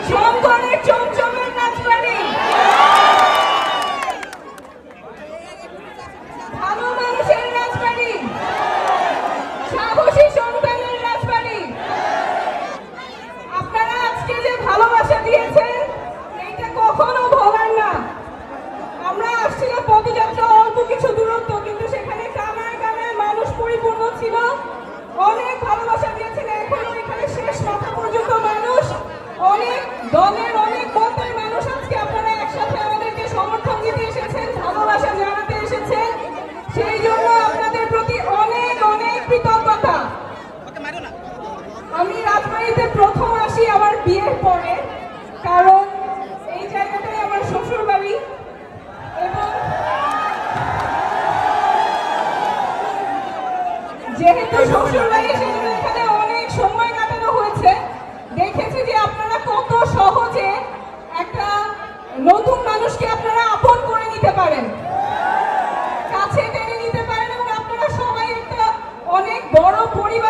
শঙ্করের চমচমের রাজবাড়ি, ভালো মানুষের রাজবাড়ি, সাহসী সন্তানের রাজবাড়ি। আপনারা আজকে যে ভালোবাসা দিয়েছেন এটা কখনো ভোলার না। আমরা আসছিলাম পদযাত্রা অল্প কিছু দূরত্ব, কিন্তু সেখানে কানায় কানায় মানুষ পরিপূর্ণ ছিল। অনেক ভালোবাসা দিয়েছেন, এখনো এখানে শেষ মাথা পর্যন্ত মানুষ, অনেক দলের অনেক মতের মানুষ আজকে আপনারা একসাথে আমাদেরকে সমর্থন দিতে এসেছেন, ভালোবাসা জানাতে এসেছেন। সেই জন্য আপনাদের প্রতি অনেক অনেক কৃতজ্ঞতা। আমি রাজবাড়িতে প্রথম আসি আমার বিয়ের পরে, কারণ এই জায়গাটাই আমার শ্বশুর বাড়ি এবং যেহেতু শ্বশুর বাড়ি সেজন্য এখানে অনেক সময় কাটানো হয়েছে। দেখেছি যে আপনারা কত সহজে একটা নতুন মানুষকে আপনারা আপন করে নিতে পারেন, কাছে টেনে নিতে পারেন এবং আপনারা সবাই একটা অনেক বড় পরিবার